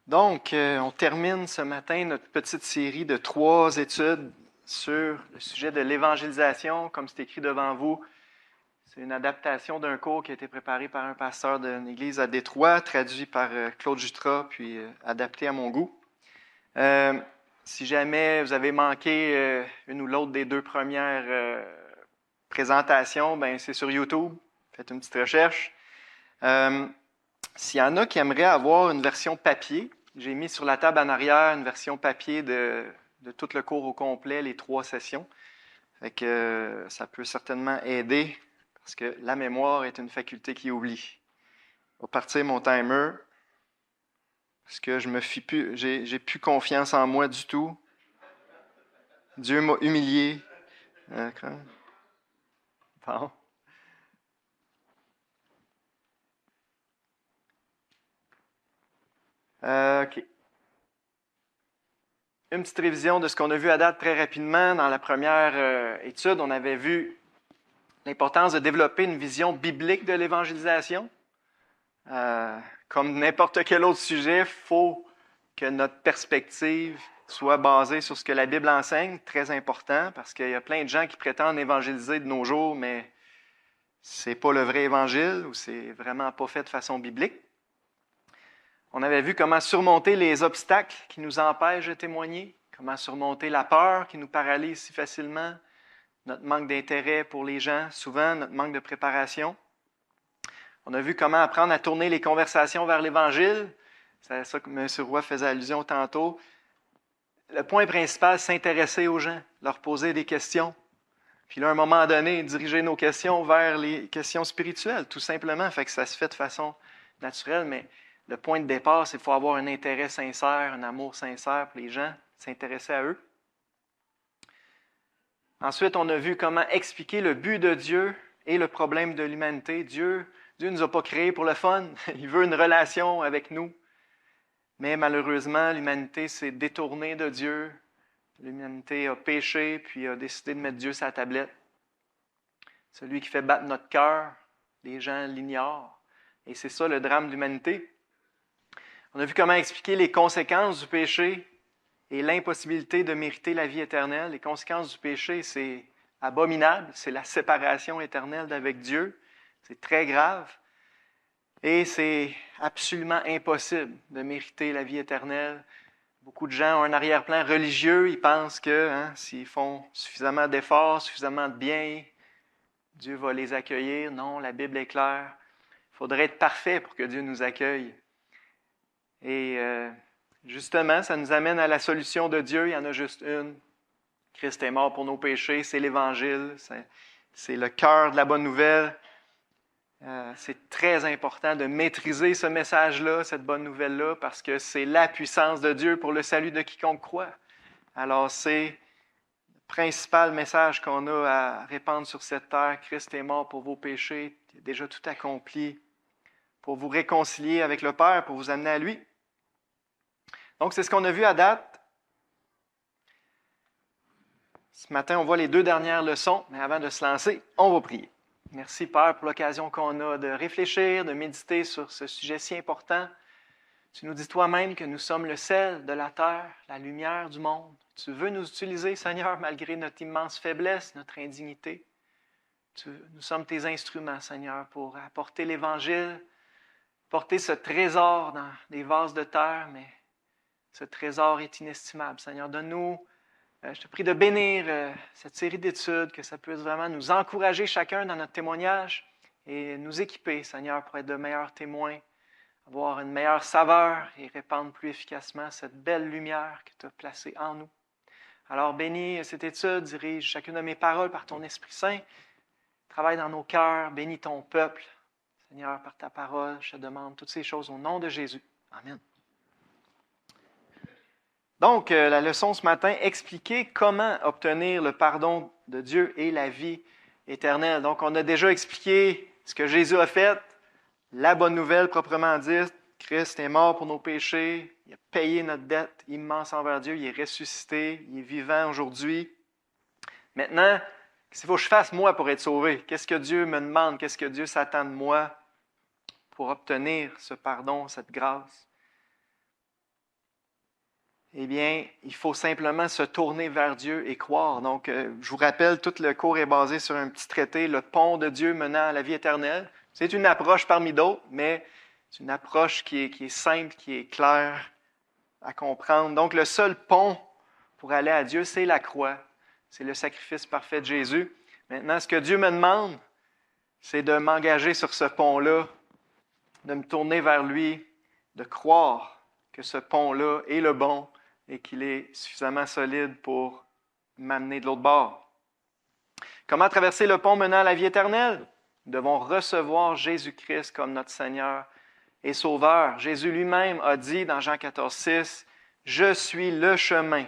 Donc, on termine ce matin notre petite série de 3 études sur le sujet de l'évangélisation, comme c'est écrit devant vous. C'est une adaptation d'un cours qui a été préparé par un pasteur d'une église à Détroit, traduit par Claude Jutras, puis adapté à mon goût. Si jamais vous avez manqué une ou l'autre des 2 premières présentations, ben c'est sur YouTube. Faites une petite recherche. S'il y en a qui aimeraient avoir une version papier, j'ai mis sur la table en arrière une version papier de tout le cours au complet, les 3 sessions. Fait que ça peut certainement aider parce que la mémoire est une faculté qui oublie. Je vais partir mon timer parce que je me fie plus, j'ai plus confiance en moi du tout. Dieu m'a humilié. Bon. OK. Une petite révision de ce qu'on a vu à date très rapidement. Dans la première étude, on avait vu l'importance de développer une vision biblique de l'évangélisation. Comme n'importe quel autre sujet, il faut que notre perspective soit basée sur ce que la Bible enseigne. Très important, parce qu'il y a plein de gens qui prétendent évangéliser de nos jours, mais c'est pas le vrai évangile ou c'est vraiment pas fait de façon biblique. On avait vu comment surmonter les obstacles qui nous empêchent de témoigner, comment surmonter la peur qui nous paralyse si facilement, notre manque d'intérêt pour les gens, souvent notre manque de préparation. On a vu comment apprendre à tourner les conversations vers l'Évangile. C'est à ça que M. Roy faisait allusion tantôt. Le point principal, s'intéresser aux gens, leur poser des questions. Puis là, à un moment donné, diriger nos questions vers les questions spirituelles, tout simplement. Fait que ça se fait de façon naturelle, mais le point de départ, c'est qu'il faut avoir un intérêt sincère, un amour sincère pour les gens, s'intéresser à eux. Ensuite, on a vu comment expliquer le but de Dieu et le problème de l'humanité. Dieu ne nous a pas créés pour le fun. Il veut une relation avec nous. Mais malheureusement, l'humanité s'est détournée de Dieu. L'humanité a péché, puis a décidé de mettre Dieu sur la tablette. Celui qui fait battre notre cœur, les gens l'ignorent. Et c'est ça le drame de l'humanité. On a vu comment expliquer les conséquences du péché et l'impossibilité de mériter la vie éternelle. Les conséquences du péché, c'est abominable, c'est la séparation éternelle d'avec Dieu. C'est très grave. Et c'est absolument impossible de mériter la vie éternelle. Beaucoup de gens ont un arrière-plan religieux. Ils pensent que s'ils font suffisamment d'efforts, suffisamment de bien, Dieu va les accueillir. Non, la Bible est claire. Il faudrait être parfait pour que Dieu nous accueille. Et justement, ça nous amène à la solution de Dieu. Il y en a juste une. Christ est mort pour nos péchés. C'est l'Évangile. C'est le cœur de la bonne nouvelle. C'est très important de maîtriser ce message-là, cette bonne nouvelle-là, parce que c'est la puissance de Dieu pour le salut de quiconque croit. Alors, c'est le principal message qu'on a à répandre sur cette terre. Christ est mort pour vos péchés. Il a déjà tout accompli pour vous réconcilier avec le Père, pour vous amener à lui. Donc, c'est ce qu'on a vu à date. Ce matin, on voit les 2 dernières leçons, mais avant de se lancer, on va prier. Merci, Père, pour l'occasion qu'on a de réfléchir, de méditer sur ce sujet si important. Tu nous dis toi-même que nous sommes le sel de la terre, la lumière du monde. Tu veux nous utiliser, Seigneur, malgré notre immense faiblesse, notre indignité. Nous sommes tes instruments, Seigneur, pour apporter l'Évangile, porter ce trésor dans des vases de terre, mais ce trésor est inestimable. Seigneur, donne-nous, je te prie de bénir cette série d'études, que ça puisse vraiment nous encourager chacun dans notre témoignage et nous équiper, Seigneur, pour être de meilleurs témoins, avoir une meilleure saveur et répandre plus efficacement cette belle lumière que tu as placée en nous. Alors, bénis cette étude, dirige chacune de mes paroles par ton Esprit Saint, travaille dans nos cœurs, bénis ton peuple. Seigneur, par ta parole, je te demande toutes ces choses au nom de Jésus. Amen. Donc, la leçon ce matin, expliquer comment obtenir le pardon de Dieu et la vie éternelle. Donc, on a déjà expliqué ce que Jésus a fait, la bonne nouvelle proprement dite. Christ est mort pour nos péchés, il a payé notre dette immense envers Dieu, il est ressuscité, il est vivant aujourd'hui. Maintenant, qu'est-ce qu'il faut que je fasse, moi, pour être sauvé? Qu'est-ce que Dieu me demande? Qu'est-ce que Dieu s'attend de moi pour obtenir ce pardon, cette grâce? eh bien, il faut simplement se tourner vers Dieu et croire. Donc, je vous rappelle, tout le cours est basé sur un petit traité, le pont de Dieu menant à la vie éternelle. C'est une approche parmi d'autres, mais c'est une approche qui est simple, qui est claire à comprendre. Donc, le seul pont pour aller à Dieu, c'est la croix. C'est le sacrifice parfait de Jésus. Maintenant, ce que Dieu me demande, c'est de m'engager sur ce pont-là, de me tourner vers lui, de croire que ce pont-là est le bon et qu'il est suffisamment solide pour m'amener de l'autre bord. Comment traverser le pont menant à la vie éternelle? Nous devons recevoir Jésus-Christ comme notre Seigneur et Sauveur. Jésus lui-même a dit dans Jean 14,6, « Je suis le chemin,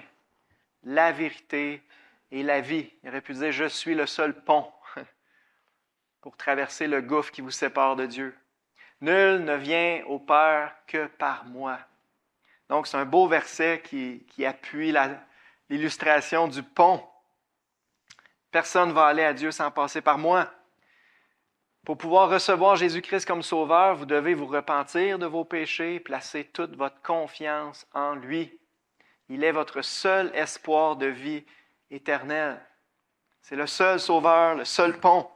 la vérité et la vie. » Il aurait pu dire « Je suis le seul pont pour traverser le gouffre qui vous sépare de Dieu. » Nul ne vient au Père que par moi. Donc, c'est un beau verset qui appuie l'illustration du pont. Personne ne va aller à Dieu sans passer par moi. Pour pouvoir recevoir Jésus-Christ comme Sauveur, vous devez vous repentir de vos péchés et placer toute votre confiance en lui. Il est votre seul espoir de vie éternelle. C'est le seul Sauveur, le seul pont.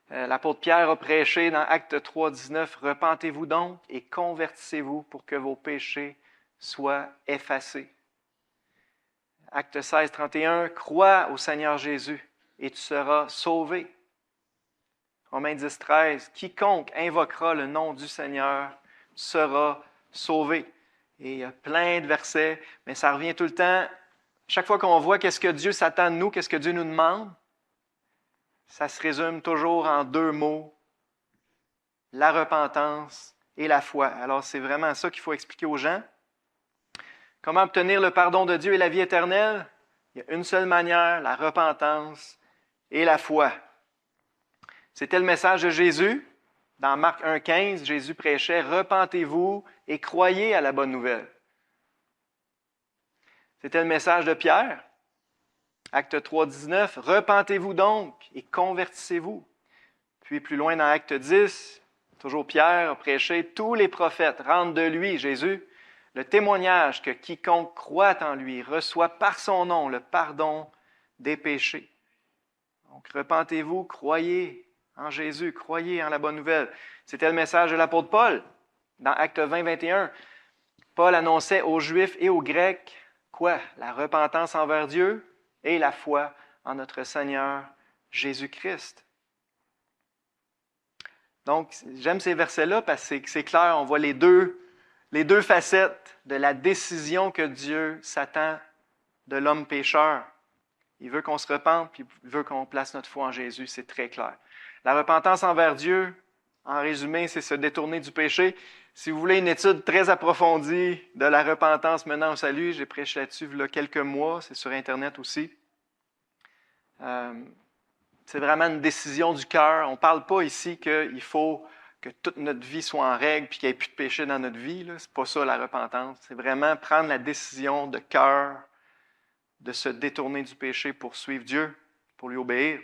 L'apôtre Pierre a prêché dans Actes 3, 19, « Repentez-vous donc et convertissez-vous pour que vos péchés soient effacés. » Acte 16, 31, « Crois au Seigneur Jésus et tu seras sauvé. » Romains 10, 13, « Quiconque invoquera le nom du Seigneur sera sauvé. » Et il y a plein de versets, mais ça revient tout le temps. Chaque fois qu'on voit qu'est-ce que Dieu s'attend de nous, qu'est-ce que Dieu nous demande, ça se résume toujours en deux mots, la repentance et la foi. Alors, c'est vraiment ça qu'il faut expliquer aux gens. Comment obtenir le pardon de Dieu et la vie éternelle? Il y a une seule manière, la repentance et la foi. C'était le message de Jésus. Dans Marc 1,15, Jésus prêchait « Repentez-vous et croyez à la bonne nouvelle. » C'était le message de Pierre. Acte 3, 19, « Repentez-vous donc et convertissez-vous. » Puis plus loin dans Acte 10, toujours Pierre a prêché, « Tous les prophètes rendent de lui, Jésus, le témoignage que quiconque croit en lui reçoit par son nom le pardon des péchés. » Donc, repentez-vous, croyez en Jésus, croyez en la bonne nouvelle. C'était le message de l'apôtre Paul. Dans Acte 20, 21, Paul annonçait aux Juifs et aux Grecs, quoi? La repentance envers Dieu et la foi en notre Seigneur Jésus-Christ. Donc, j'aime ces versets-là parce que c'est clair, on voit les deux facettes de la décision que Dieu s'attend de l'homme pécheur. Il veut qu'on se repente, puis il veut qu'on place notre foi en Jésus, c'est très clair. La repentance envers Dieu, en résumé, c'est se détourner du péché. Si vous voulez une étude très approfondie de la repentance menant au salut, j'ai prêché là-dessus il y a quelques mois, c'est sur Internet aussi. C'est vraiment une décision du cœur. On ne parle pas ici qu'il faut que toute notre vie soit en règle puis qu'il n'y ait plus de péché dans notre vie. Ce n'est pas ça la repentance. C'est vraiment prendre la décision de cœur de se détourner du péché pour suivre Dieu, pour lui obéir.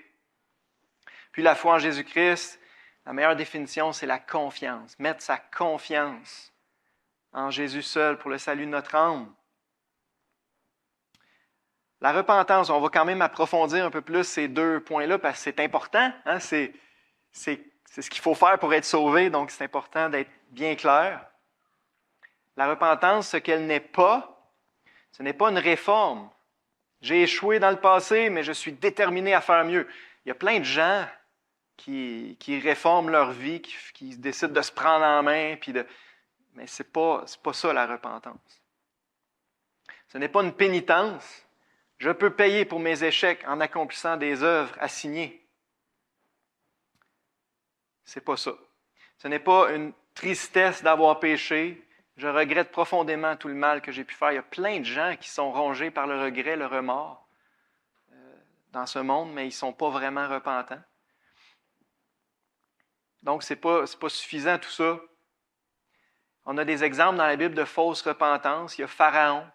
Puis la foi en Jésus-Christ, la meilleure définition, c'est la confiance. Mettre sa confiance en Jésus seul pour le salut de notre âme. La repentance, on va quand même approfondir un peu plus ces deux points-là parce que c'est important. Hein? C'est ce qu'il faut faire pour être sauvé, donc c'est important d'être bien clair. La repentance, ce qu'elle n'est pas, ce n'est pas une réforme. J'ai échoué dans le passé, mais je suis déterminé à faire mieux. Il y a plein de gens qui réforment leur vie, qui décident de se prendre en main, mais ce n'est pas ça la repentance. Ce n'est pas une pénitence. Je peux payer pour mes échecs en accomplissant des œuvres assignées. Ce n'est pas ça. Ce n'est pas une tristesse d'avoir péché. Je regrette profondément tout le mal que j'ai pu faire. Il y a plein de gens qui sont rongés par le regret, le remords dans ce monde, mais ils ne sont pas vraiment repentants. Donc, ce n'est pas suffisant tout ça. On a des exemples dans la Bible de fausse repentance. Il y a Pharaon.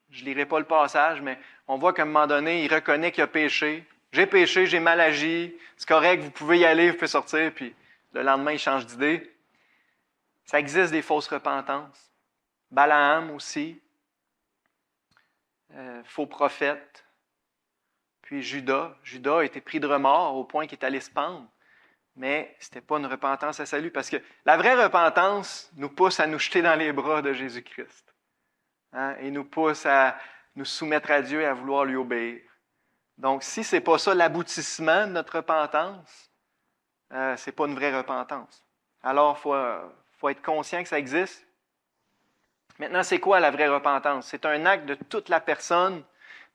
Je ne lirai pas le passage, mais on voit qu'à un moment donné, il reconnaît qu'il a péché. J'ai péché, j'ai mal agi. C'est correct, vous pouvez y aller, vous pouvez sortir. Puis le lendemain, il change d'idée. Ça existe des fausses repentances. Balaam aussi. faux prophètes. Puis Judas a été pris de remords au point qu'il est allé se pendre. Mais ce n'était pas une repentance à salut, parce que la vraie repentance nous pousse à nous jeter dans les bras de Jésus-Christ. Hein, et nous pousse à nous soumettre à Dieu et à vouloir lui obéir. Donc, si ce n'est pas ça l'aboutissement de notre repentance, ce n'est pas une vraie repentance. Alors, il faut être conscient que ça existe. Maintenant, c'est quoi la vraie repentance? C'est un acte de toute la personne.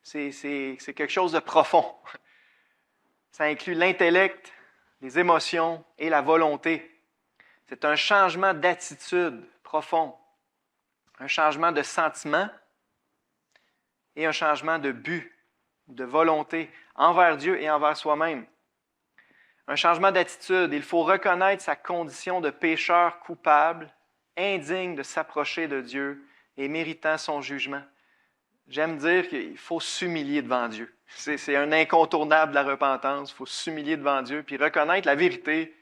C'est quelque chose de profond. Ça inclut l'intellect, les émotions et la volonté. C'est un changement d'attitude profond, un changement de sentiment et un changement de but, de volonté envers Dieu et envers soi-même. Un changement d'attitude. Il faut reconnaître sa condition de pécheur coupable, indigne de s'approcher de Dieu et méritant son jugement. J'aime dire qu'il faut s'humilier devant Dieu. C'est un incontournable de la repentance. Il faut s'humilier devant Dieu puis reconnaître la vérité.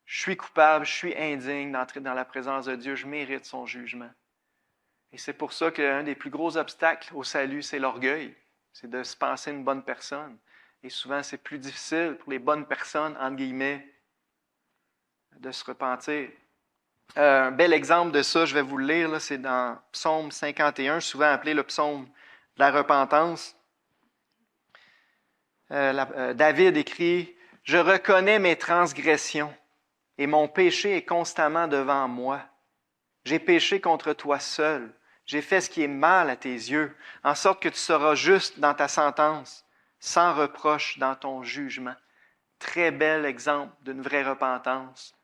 Je suis coupable, je suis indigne d'entrer dans la présence de Dieu. Je mérite son jugement. Et c'est pour ça qu'un des plus gros obstacles au salut, c'est l'orgueil. C'est de se penser une bonne personne. Et souvent, c'est plus difficile pour les bonnes personnes, entre guillemets, de se repentir. Un bel exemple de ça, je vais vous le lire, là, c'est dans Psaume 51, souvent appelé le psaume de la repentance. David écrit « Je reconnais mes transgressions et mon péché est constamment devant moi. J'ai péché contre toi seul. J'ai fait ce qui est mal à tes yeux, en sorte que tu seras juste dans ta sentence, sans reproche dans ton jugement. » Très bel exemple d'une vraie repentance.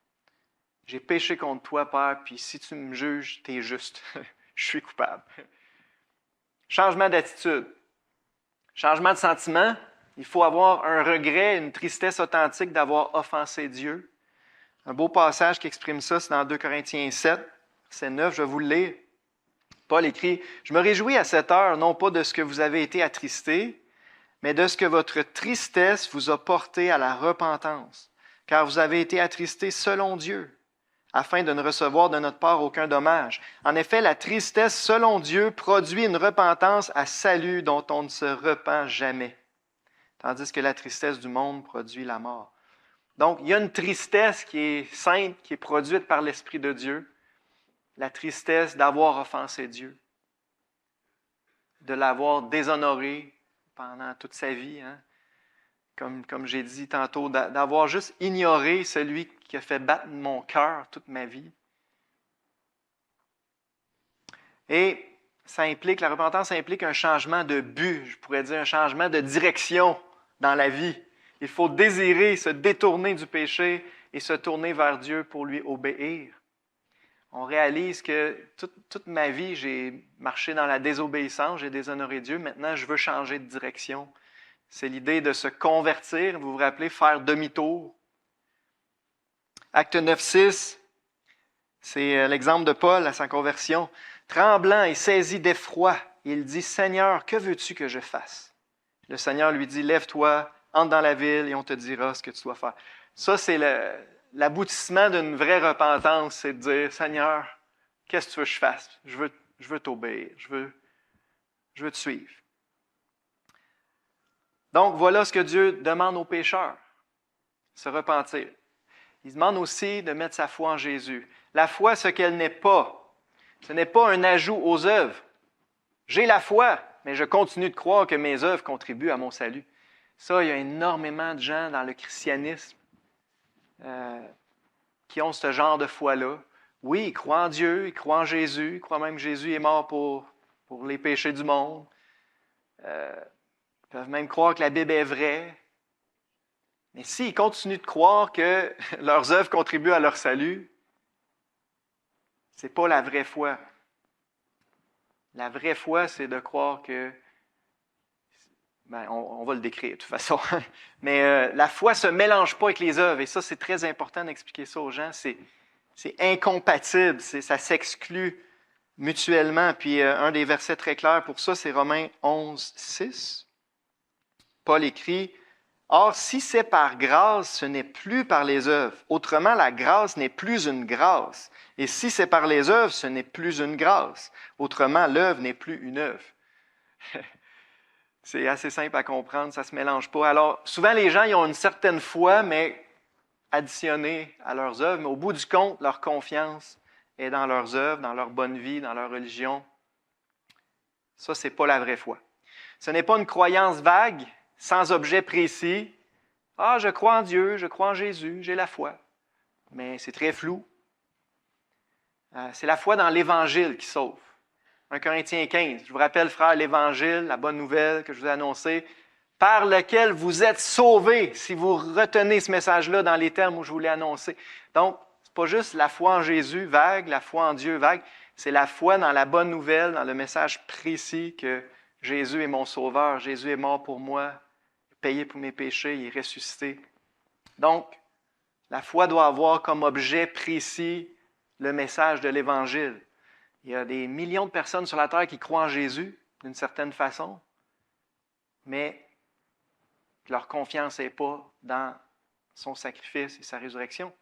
J'ai péché contre toi, Père, puis si tu me juges, tu es juste. Je suis coupable. Changement d'attitude. Changement de sentiment. Il faut avoir un regret, une tristesse authentique d'avoir offensé Dieu. Un beau passage qui exprime ça, c'est dans 2 Corinthiens 7, verset 9, je vais vous le lire. Paul écrit « Je me réjouis à cette heure, non pas de ce que vous avez été attristés, mais de ce que votre tristesse vous a porté à la repentance, car vous avez été attristés selon Dieu, afin de ne recevoir de notre part aucun dommage. En effet, la tristesse selon Dieu produit une repentance à salut dont on ne se repent jamais, tandis que la tristesse du monde produit la mort. » Donc, il y a une tristesse qui est sainte, qui est produite par l'Esprit de Dieu, la tristesse d'avoir offensé Dieu, de l'avoir déshonoré pendant toute sa vie, hein? Comme j'ai dit tantôt, d'avoir juste ignoré celui qui a fait battre mon cœur toute ma vie. Et la repentance implique un changement de but, je pourrais dire un changement de direction dans la vie. Il faut désirer se détourner du péché et se tourner vers Dieu pour lui obéir. On réalise que toute ma vie, j'ai marché dans la désobéissance, j'ai déshonoré Dieu. Maintenant, je veux changer de direction. C'est l'idée de se convertir, vous vous rappelez, faire demi-tour. Acte 9.6, c'est l'exemple de Paul à sa conversion. Tremblant et saisi d'effroi, il dit « Seigneur, que veux-tu que je fasse? » Le Seigneur lui dit « Lève-toi, entre dans la ville et on te dira ce que tu dois faire. » Ça, c'est l'aboutissement d'une vraie repentance, c'est de dire « Seigneur, qu'est-ce que tu veux que je fasse? Je veux t'obéir, je veux te suivre. » Donc, voilà ce que Dieu demande aux pécheurs, se repentir. Il demande aussi de mettre sa foi en Jésus. La foi, ce qu'elle n'est pas, ce n'est pas un ajout aux œuvres. J'ai la foi, mais je continue de croire que mes œuvres contribuent à mon salut. Ça, il y a énormément de gens dans le christianisme qui ont ce genre de foi-là. Oui, ils croient en Dieu, ils croient en Jésus, ils croient même que Jésus est mort pour les péchés du monde. Ils peuvent même croire que la Bible est vraie. Mais s'ils continuent de croire que leurs œuvres contribuent à leur salut, ce n'est pas la vraie foi. La vraie foi, c'est de croire que... on va le décrire de toute façon. Mais la foi ne se mélange pas avec les œuvres. Et ça, c'est très important d'expliquer ça aux gens. C'est incompatible. Ça s'exclut mutuellement. Puis un des versets très clairs pour ça, c'est Romains 11, 6. Paul écrit « Or, si c'est par grâce, ce n'est plus par les œuvres. Autrement, la grâce n'est plus une grâce. Et si c'est par les œuvres, ce n'est plus une grâce. Autrement, l'œuvre n'est plus une œuvre. » C'est assez simple à comprendre, ça ne se mélange pas. Alors, souvent, les gens ils ont une certaine foi, mais additionnée à leurs œuvres, mais au bout du compte, leur confiance est dans leurs œuvres, dans leur bonne vie, dans leur religion. Ça, ce n'est pas la vraie foi. Ce n'est pas une croyance vague, sans objet précis. « Ah, je crois en Dieu, je crois en Jésus, j'ai la foi. » Mais c'est très flou. C'est la foi dans l'Évangile qui sauve. 1 Corinthiens 15. Je vous rappelle, frères, l'Évangile, la bonne nouvelle que je vous ai annoncée, par lequel vous êtes sauvés, si vous retenez ce message-là dans les termes où je vous l'ai annoncé. Donc, ce n'est pas juste la foi en Jésus vague, la foi en Dieu vague, c'est la foi dans la bonne nouvelle, dans le message précis que Jésus est mon sauveur, Jésus est mort pour moi, payé pour mes péchés, il est ressuscité. Donc, la foi doit avoir comme objet précis le message de l'Évangile. Il y a des millions de personnes sur la terre qui croient en Jésus, d'une certaine façon, mais leur confiance n'est pas dans son sacrifice et sa résurrection.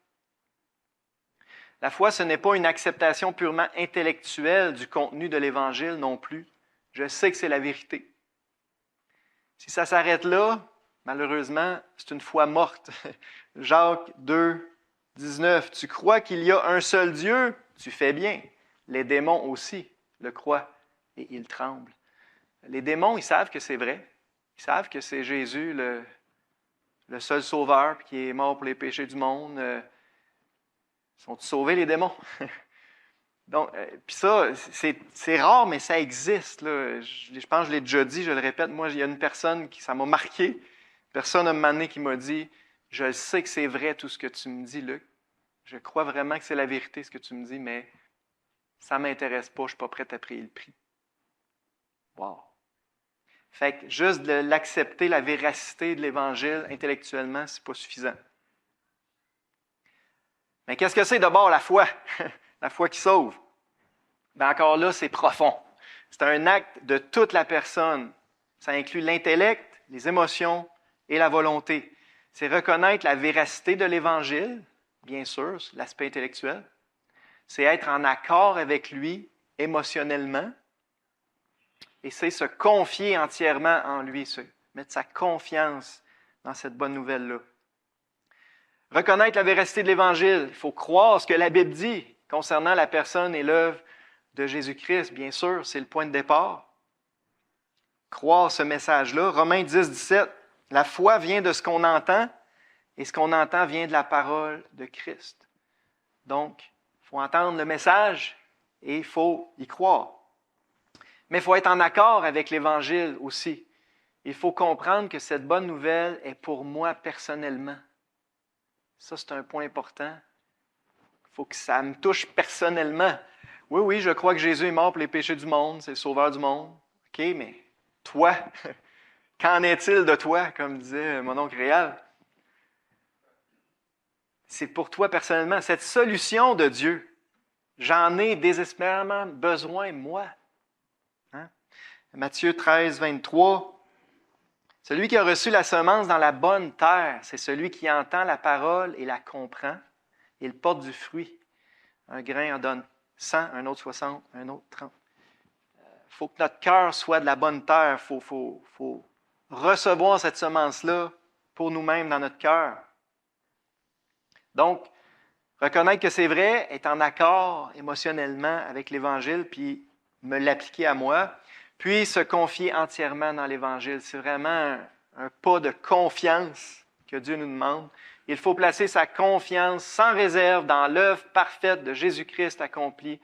La foi, ce n'est pas une acceptation purement intellectuelle du contenu de l'Évangile non plus. Je sais que c'est la vérité. Si ça s'arrête là, malheureusement, c'est une foi morte. Jacques 2, 19. Tu crois qu'il y a un seul Dieu? Tu fais bien. Les démons aussi le croient et ils tremblent. Les démons, ils savent que c'est vrai. Ils savent que c'est Jésus, le seul sauveur qui est mort pour les péchés du monde. Ils sont sauvés, les démons. Donc, puis ça, c'est rare, mais ça existe. Là. Je pense que je l'ai déjà dit, je le répète. Moi, il y a une personne ça m'a marqué. Personne à un moment donné qui m'a dit « Je sais que c'est vrai tout ce que tu me dis, Luc. Je crois vraiment que c'est la vérité ce que tu me dis, mais ça ne m'intéresse pas, je ne suis pas prêt à payer le prix. » Wow! Fait que juste de l'accepter, la véracité de l'Évangile intellectuellement, ce n'est pas suffisant. Mais qu'est-ce que c'est d'abord la foi? La foi qui sauve. Bien encore là, c'est profond. C'est un acte de toute la personne. Ça inclut l'intellect, les émotions et la volonté. C'est reconnaître la véracité de l'Évangile, bien sûr, l'aspect intellectuel. C'est être en accord avec lui émotionnellement. Et c'est se confier entièrement en lui, mettre sa confiance dans cette bonne nouvelle-là. Reconnaître la véracité de l'Évangile. Il faut croire ce que la Bible dit concernant la personne et l'œuvre de Jésus-Christ. Bien sûr, c'est le point de départ. Croire ce message-là. Romains 10, 17. La foi vient de ce qu'on entend et ce qu'on entend vient de la parole de Christ. Donc, il faut entendre le message et il faut y croire. Mais il faut être en accord avec l'Évangile aussi. Il faut comprendre que cette bonne nouvelle est pour moi personnellement. Ça, c'est un point important. Il faut que ça me touche personnellement. Oui, je crois que Jésus est mort pour les péchés du monde, c'est le sauveur du monde. OK, mais toi, qu'en est-il de toi, comme disait mon oncle Réal? C'est pour toi personnellement. Cette solution de Dieu, j'en ai désespérément besoin, moi. Hein? Matthieu 13, 23. Celui qui a reçu la semence dans la bonne terre, c'est celui qui entend la parole et la comprend. Il porte du fruit. Un grain en donne 100, un autre 60, un autre 30. Il faut que notre cœur soit de la bonne terre. Il faut recevoir cette semence-là pour nous-mêmes dans notre cœur. Donc, reconnaître que c'est vrai, être en accord émotionnellement avec l'Évangile, puis me l'appliquer à moi, puis se confier entièrement dans l'Évangile. C'est vraiment un pas de confiance que Dieu nous demande. Il faut placer sa confiance sans réserve dans l'œuvre parfaite de Jésus-Christ accomplie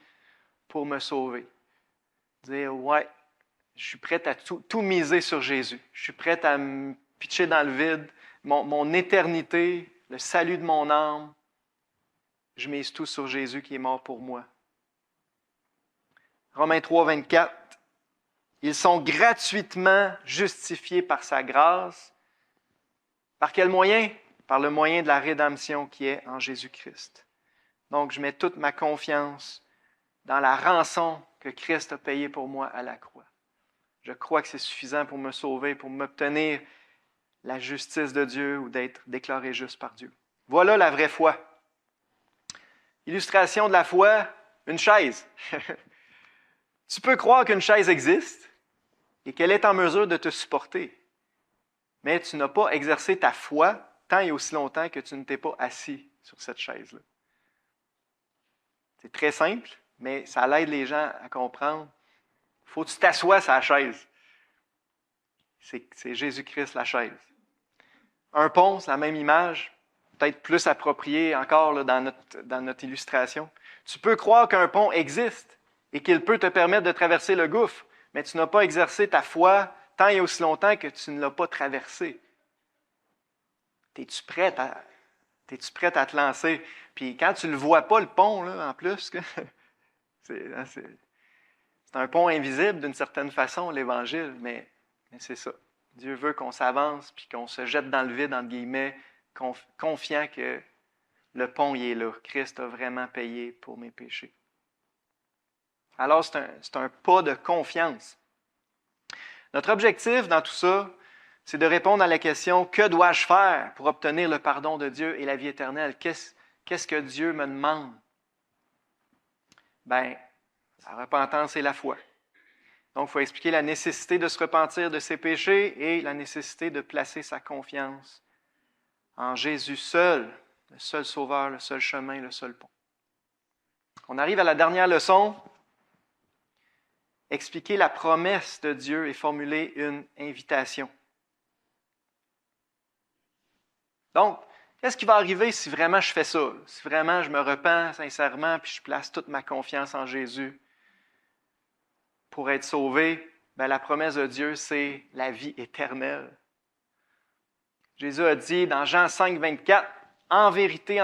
pour me sauver. Dire, ouais, je suis prêt à tout miser sur Jésus. Je suis prêt à me pitcher dans le vide. Mon éternité, le salut de mon âme, je mise tout sur Jésus qui est mort pour moi. Romains 3, 24. Ils sont gratuitement justifiés par sa grâce. Par quel moyen? Par le moyen de la rédemption qui est en Jésus-Christ. Donc, je mets toute ma confiance dans la rançon que Christ a payée pour moi à la croix. Je crois que c'est suffisant pour me sauver, pour m'obtenir la justice de Dieu ou d'être déclaré juste par Dieu. Voilà la vraie foi. Illustration de la foi, une chaise. Tu peux croire qu'une chaise existe, et qu'elle est en mesure de te supporter. Mais tu n'as pas exercé ta foi tant et aussi longtemps que tu ne t'es pas assis sur cette chaise-là. C'est très simple, mais ça aide les gens à comprendre. Il faut que tu t'assoies sur la chaise. C'est Jésus-Christ, la chaise. Un pont, c'est la même image, peut-être plus appropriée encore là, dans notre illustration. Tu peux croire qu'un pont existe et qu'il peut te permettre de traverser le gouffre, mais tu n'as pas exercé ta foi tant et aussi longtemps que tu ne l'as pas traversé. Es-tu prête à te lancer? Puis quand tu ne le vois pas, le pont, là, en plus, c'est un pont invisible d'une certaine façon, l'Évangile, mais c'est ça. Dieu veut qu'on s'avance puis qu'on se jette dans le vide, entre guillemets, confiant que le pont il est là. Christ a vraiment payé pour mes péchés. Alors, c'est un pas de confiance. Notre objectif dans tout ça, c'est de répondre à la question « Que dois-je faire pour obtenir le pardon de Dieu et la vie éternelle? » Qu'est-ce que Dieu me demande? Bien, la repentance et la foi. Donc, il faut expliquer la nécessité de se repentir de ses péchés et la nécessité de placer sa confiance en Jésus seul, le seul sauveur, le seul chemin, le seul pont. On arrive à la dernière leçon. Expliquer la promesse de Dieu et formuler une invitation. Donc, qu'est-ce qui va arriver si vraiment je fais ça? Si vraiment je me repens sincèrement puis je place toute ma confiance en Jésus pour être sauvé? Bien, la promesse de Dieu, c'est la vie éternelle. Jésus a dit dans Jean 5, 24, « En vérité,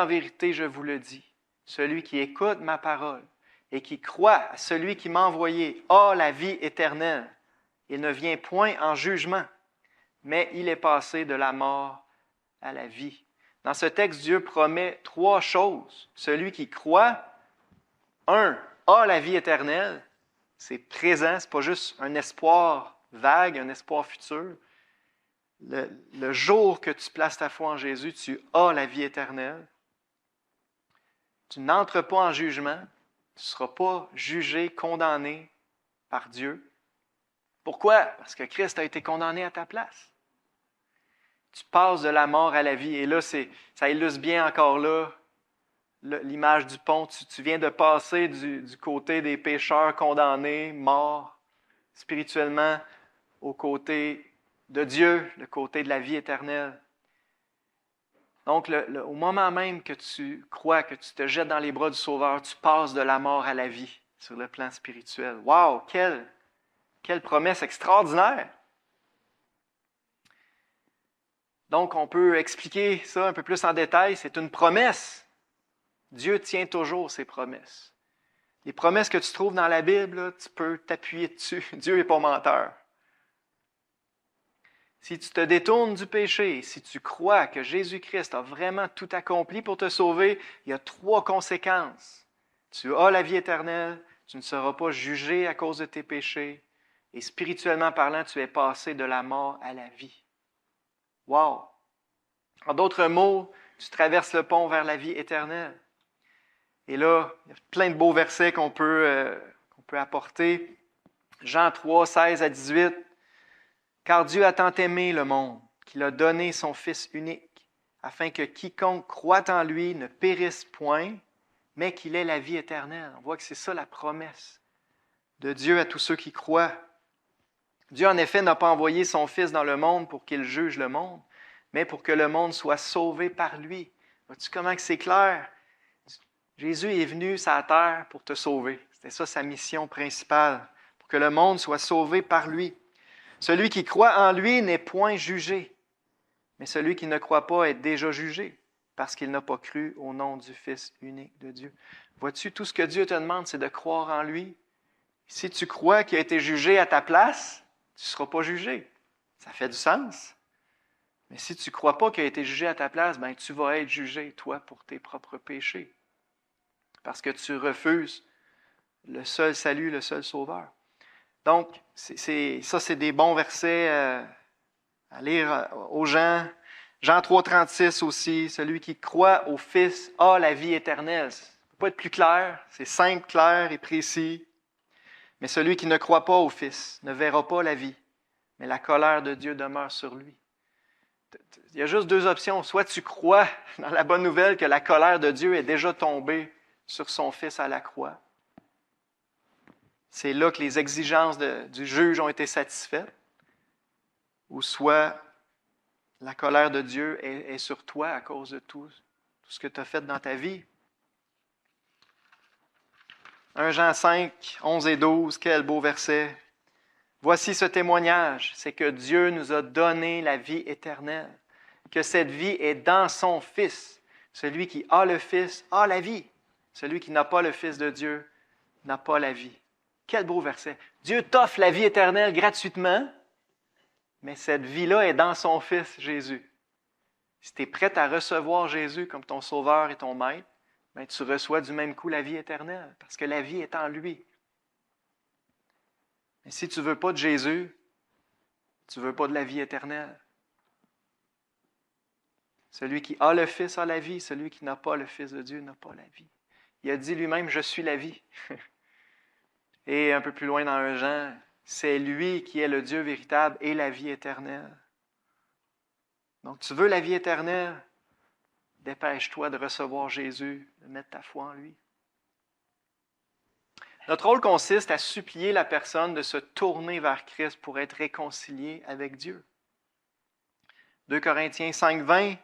je vous le dis, celui qui écoute ma parole et qui croit à celui qui m'a envoyé a la vie éternelle. Il ne vient point en jugement, mais il est passé de la mort à la vie. » Dans ce texte, Dieu promet 3 choses. Celui qui croit, 1, a la vie éternelle. C'est présent, ce n'est pas juste un espoir vague, un espoir futur. Le jour que tu places ta foi en Jésus, tu as la vie éternelle. Tu n'entres pas en jugement. Tu ne seras pas jugé, condamné par Dieu. Pourquoi? Parce que Christ a été condamné à ta place. Tu passes de la mort à la vie. Et là, ça illustre bien encore là l'image du pont. Tu viens de passer du côté des pécheurs condamnés, morts, spirituellement, au côté de Dieu, le côté de la vie éternelle. Donc, au moment même que tu crois, que tu te jettes dans les bras du Sauveur, tu passes de la mort à la vie sur le plan spirituel. Wow! Quelle promesse extraordinaire! Donc, on peut expliquer ça un peu plus en détail. C'est une promesse. Dieu tient toujours ses promesses. Les promesses que tu trouves dans la Bible, là, tu peux t'appuyer dessus. Dieu n'est pas menteur. Si tu te détournes du péché, si tu crois que Jésus-Christ a vraiment tout accompli pour te sauver, il y a 3 conséquences. Tu as la vie éternelle, tu ne seras pas jugé à cause de tes péchés, et spirituellement parlant, tu es passé de la mort à la vie. Wow! En d'autres mots, tu traverses le pont vers la vie éternelle. Et là, il y a plein de beaux versets qu'on peut apporter. Jean 3, 16 à 18. « Car Dieu a tant aimé le monde qu'il a donné son Fils unique, afin que quiconque croit en lui ne périsse point, mais qu'il ait la vie éternelle. » On voit que c'est ça la promesse de Dieu à tous ceux qui croient. Dieu, en effet, n'a pas envoyé son Fils dans le monde pour qu'il juge le monde, mais pour que le monde soit sauvé par lui. Vois-tu comment c'est clair? Jésus est venu sur la terre pour te sauver. C'était ça sa mission principale, pour que le monde soit sauvé par lui. Celui qui croit en lui n'est point jugé, mais celui qui ne croit pas est déjà jugé, parce qu'il n'a pas cru au nom du Fils unique de Dieu. Vois-tu, tout ce que Dieu te demande, c'est de croire en lui. Si tu crois qu'il a été jugé à ta place, tu ne seras pas jugé. Ça fait du sens. Mais si tu ne crois pas qu'il a été jugé à ta place, ben, tu vas être jugé, toi, pour tes propres péchés. Parce que tu refuses le seul salut, le seul sauveur. Donc, ça, c'est des bons versets à lire aux gens. Jean 3, 36 aussi, celui qui croit au Fils a la vie éternelle. Ça ne peut pas être plus clair, c'est simple, clair et précis. Mais celui qui ne croit pas au Fils ne verra pas la vie, mais la colère de Dieu demeure sur lui. Il y a juste deux options. Soit tu crois dans la bonne nouvelle que la colère de Dieu est déjà tombée sur son Fils à la croix. C'est là que les exigences du juge ont été satisfaites. Ou soit la colère de Dieu est sur toi à cause de tout ce que tu as fait dans ta vie. 1 Jean 5, 11 et 12, quel beau verset. Voici ce témoignage, c'est que Dieu nous a donné la vie éternelle, que cette vie est dans son Fils. Celui qui a le Fils a la vie. Celui qui n'a pas le Fils de Dieu n'a pas la vie. Quel beau verset. Dieu t'offre la vie éternelle gratuitement, mais cette vie-là est dans son Fils, Jésus. Si tu es prêt à recevoir Jésus comme ton Sauveur et ton Maître, bien, tu reçois du même coup la vie éternelle, parce que la vie est en lui. Mais si tu ne veux pas de Jésus, tu ne veux pas de la vie éternelle. Celui qui a le Fils a la vie, celui qui n'a pas le Fils de Dieu n'a pas la vie. Il a dit lui-même, je suis la vie. Et un peu plus loin dans 1 Jean, c'est lui qui est le Dieu véritable et la vie éternelle. Donc tu veux la vie éternelle, dépêche-toi de recevoir Jésus, de mettre ta foi en lui. Notre rôle consiste à supplier la personne de se tourner vers Christ pour être réconcilié avec Dieu. 2 Corinthiens 5, 20.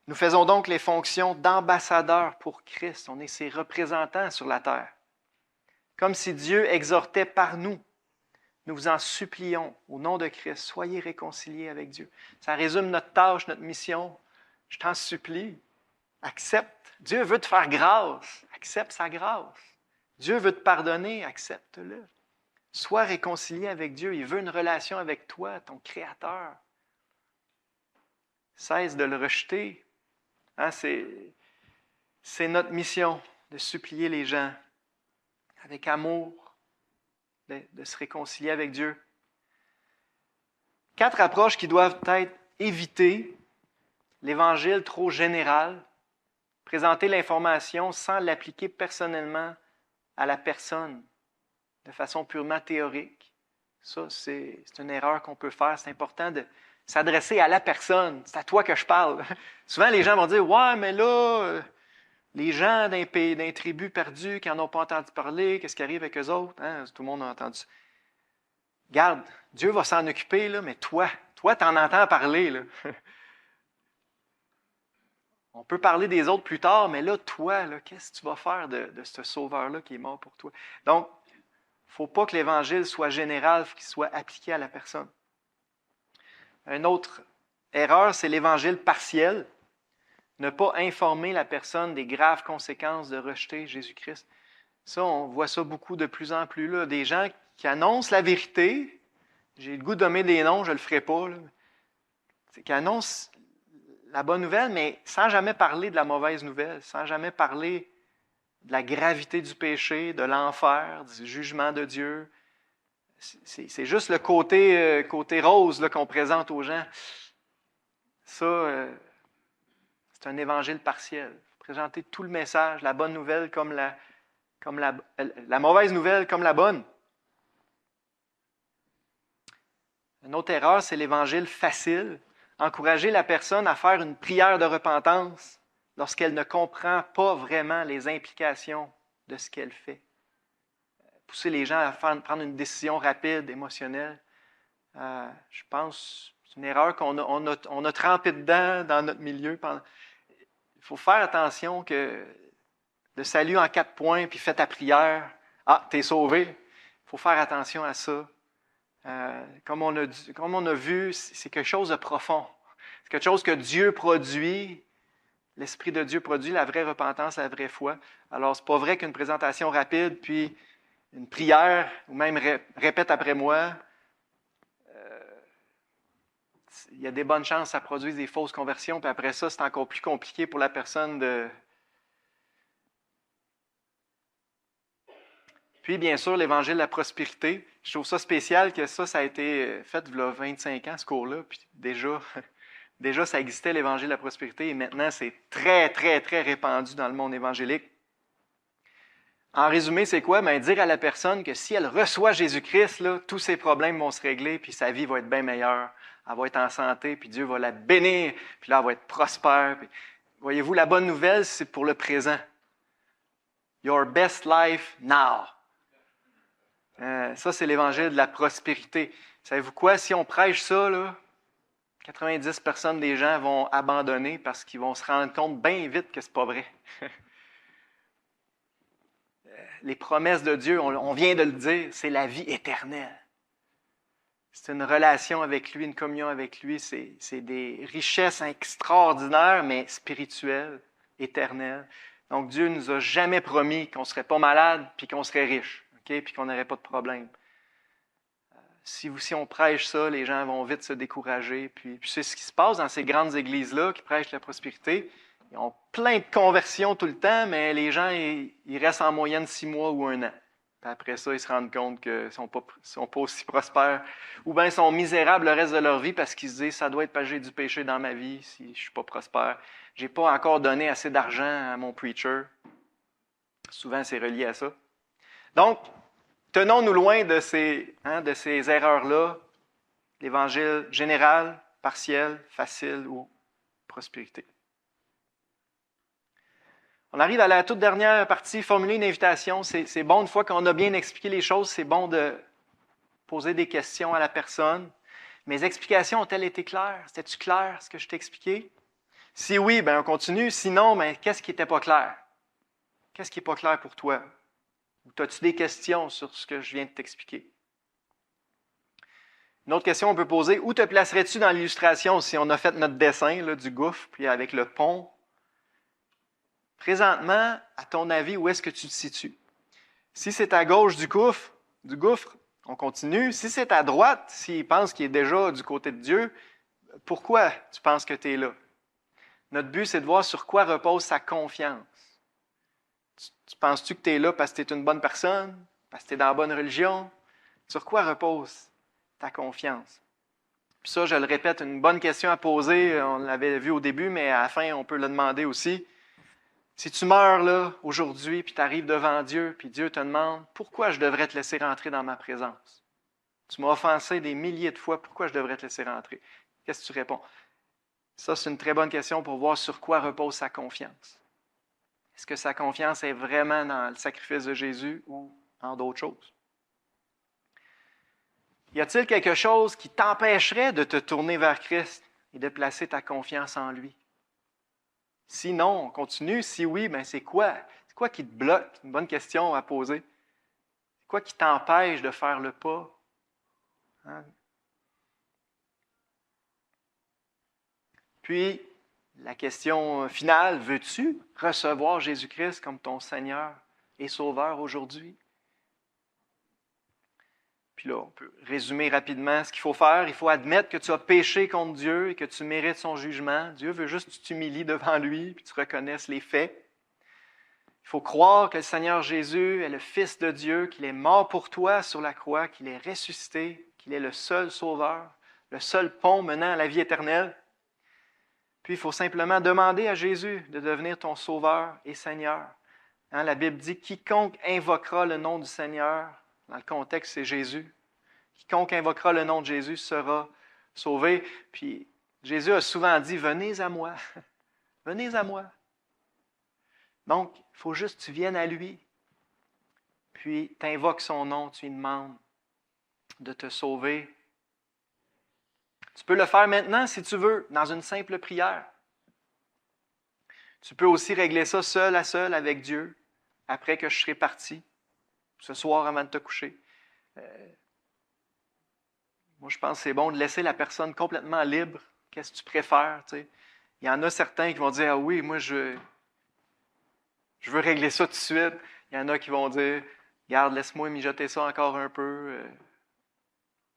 Nous faisons donc les fonctions d'ambassadeurs pour Christ. On est ses représentants sur la terre. Comme si Dieu exhortait par nous. Nous vous en supplions au nom de Christ. Soyez réconciliés avec Dieu. Ça résume notre tâche, notre mission. Je t'en supplie. Accepte. Dieu veut te faire grâce. Accepte sa grâce. Dieu veut te pardonner. Accepte-le. Sois réconcilié avec Dieu. Il veut une relation avec toi, ton Créateur. Cesse de le rejeter. Hein, c'est notre mission de supplier les gens avec amour, de se réconcilier avec Dieu. 4 approches qui doivent être évitées. L'Évangile trop général, présenter l'information sans l'appliquer personnellement à la personne, de façon purement théorique. Ça, c'est une erreur qu'on peut faire. C'est important de s'adresser à la personne. C'est à toi que je parle. Souvent, les gens vont dire « Ouais, mais là, les gens d'un pays, d'un tribu perdu qui n'en ont pas entendu parler, qu'est-ce qui arrive avec eux autres? Hein? » Tout le monde a entendu. Garde, Dieu va s'en occuper, là, mais toi, tu en entends parler. Là. On peut parler des autres plus tard, mais là, toi, là, qu'est-ce que tu vas faire de ce sauveur-là qui est mort pour toi? Donc, il ne faut pas que l'Évangile soit général, il faut qu'il soit appliqué à la personne. Une autre erreur, c'est l'Évangile partiel. Ne pas informer la personne des graves conséquences de rejeter Jésus-Christ. Ça, on voit ça beaucoup de plus en plus. Là. Des gens qui annoncent la vérité. J'ai le goût de nommer des noms, je ne le ferai pas. Là. C'est qui annoncent la bonne nouvelle, mais sans jamais parler de la mauvaise nouvelle, sans jamais parler de la gravité du péché, de l'enfer, du jugement de Dieu. C'est juste le côté rose là, qu'on présente aux gens. Ça, c'est un évangile partiel. Il faut présenter tout le message, la bonne nouvelle comme la mauvaise nouvelle comme la bonne. Une autre erreur, c'est l'évangile facile. Encourager la personne à faire une prière de repentance lorsqu'elle ne comprend pas vraiment les implications de ce qu'elle fait. Pousser les gens à prendre une décision rapide, émotionnelle. Je pense que c'est une erreur qu'on a trempé dedans dans notre milieu. Il faut faire attention que le salut en 4 points, puis fais ta prière. Ah, t'es sauvé. Il faut faire attention à ça. Comme on a vu, c'est quelque chose de profond. C'est quelque chose que Dieu produit. L'Esprit de Dieu produit la vraie repentance, la vraie foi. Alors, c'est pas vrai qu'une présentation rapide, puis une prière, ou même répète après moi, il y a des bonnes chances que ça produise des fausses conversions, puis après ça, c'est encore plus compliqué pour la personne de... Puis, bien sûr, l'Évangile de la prospérité. Je trouve ça spécial que ça a été fait il y a 25 ans, ce cours-là, puis déjà ça existait, l'Évangile de la prospérité, et maintenant, c'est très, très, très répandu dans le monde évangélique. En résumé, c'est quoi? Ben, dire à la personne que si elle reçoit Jésus-Christ, là, tous ses problèmes vont se régler, puis sa vie va être bien meilleure. Elle va être en santé, puis Dieu va la bénir, puis là, elle va être prospère. Puis... Voyez-vous, la bonne nouvelle, c'est pour le présent. Your best life now. Ça, c'est l'évangile de la prospérité. Savez-vous quoi? Si on prêche ça, là, 90% des gens vont abandonner parce qu'ils vont se rendre compte bien vite que c'est pas vrai. Les promesses de Dieu, on vient de le dire, c'est la vie éternelle. C'est une relation avec lui, une communion avec lui. C'est des richesses extraordinaires, mais spirituelles, éternelles. Donc, Dieu ne nous a jamais promis qu'on ne serait pas malade puis qu'on serait riche, okay? Puis qu'on n'aurait pas de problème. Si on prêche ça, les gens vont vite se décourager. Puis c'est ce qui se passe dans ces grandes églises-là qui prêchent la prospérité. Ils ont plein de conversions tout le temps, mais les gens, ils restent en moyenne 6 mois ou 1 an. Puis après ça, ils se rendent compte qu'ils ne sont pas aussi prospères. Ou bien ils sont misérables le reste de leur vie parce qu'ils se disent « ça doit être parce que j'ai du péché dans ma vie si je ne suis pas prospère. Je n'ai pas encore donné assez d'argent à mon preacher. » Souvent, c'est relié à ça. Donc, tenons-nous loin de ces erreurs-là, l'évangile général, partiel, facile ou prospérité. On arrive à la toute dernière partie, formuler une invitation. C'est bon, une fois qu'on a bien expliqué les choses, c'est bon de poser des questions à la personne. Mes explications ont-elles été claires? C'était-tu clair ce que je t'ai expliqué? Si oui, bien on continue. Sinon, bien, qu'est-ce qui n'était pas clair? Qu'est-ce qui n'est pas clair pour toi? Ou as-tu des questions sur ce que je viens de t'expliquer? Une autre question on peut poser, où te placerais-tu dans l'illustration si on a fait notre dessin là, du gouffre, puis avec le pont? Présentement, à ton avis, où est-ce que tu te situes? Si c'est à gauche du gouffre, on continue. Si c'est à droite, s'il pense qu'il est déjà du côté de Dieu, pourquoi tu penses que tu es là? Notre but, c'est de voir sur quoi repose sa confiance. Tu penses-tu que tu es là parce que tu es une bonne personne? Parce que tu es dans la bonne religion? Sur quoi repose ta confiance? Puis ça, je le répète, une bonne question à poser. On l'avait vu au début, mais à la fin, on peut le demander aussi. Si tu meurs là, aujourd'hui, puis tu arrives devant Dieu, puis Dieu te demande « Pourquoi je devrais te laisser rentrer dans ma présence? » Tu m'as offensé des milliers de fois, pourquoi je devrais te laisser rentrer? Qu'est-ce que tu réponds? Ça, c'est une très bonne question pour voir sur quoi repose sa confiance. Est-ce que sa confiance est vraiment dans le sacrifice de Jésus ou en d'autres choses? Y a-t-il quelque chose qui t'empêcherait de te tourner vers Christ et de placer ta confiance en lui? Si non, on continue. Si oui, bien c'est quoi? C'est quoi qui te bloque? Une bonne question à poser. C'est quoi qui t'empêche de faire le pas? Hein? Puis, la question finale, veux-tu recevoir Jésus-Christ comme ton Seigneur et Sauveur aujourd'hui? Puis là, on peut résumer rapidement ce qu'il faut faire. Il faut admettre que tu as péché contre Dieu et que tu mérites son jugement. Dieu veut juste que tu t'humilies devant lui puis tu reconnaisses les faits. Il faut croire que le Seigneur Jésus est le Fils de Dieu, qu'il est mort pour toi sur la croix, qu'il est ressuscité, qu'il est le seul Sauveur, le seul pont menant à la vie éternelle. Puis il faut simplement demander à Jésus de devenir ton Sauveur et Seigneur. Hein, la Bible dit « Quiconque invoquera le nom du Seigneur », dans le contexte, c'est Jésus. Quiconque invoquera le nom de Jésus sera sauvé. Puis Jésus a souvent dit « Venez à moi, venez à moi ». Donc, il faut juste que tu viennes à lui. Puis, tu invoques son nom, tu lui demandes de te sauver. Tu peux le faire maintenant si tu veux, dans une simple prière. Tu peux aussi régler ça seul à seul avec Dieu, après que je serai parti, ce soir avant de te coucher. Moi, je pense que c'est bon de laisser la personne complètement libre. Qu'est-ce que tu préfères? Tu sais? Il y en a certains qui vont dire « Ah oui, moi, je veux régler ça tout de suite. » Il y en a qui vont dire « Garde, laisse-moi mijoter ça encore un peu. »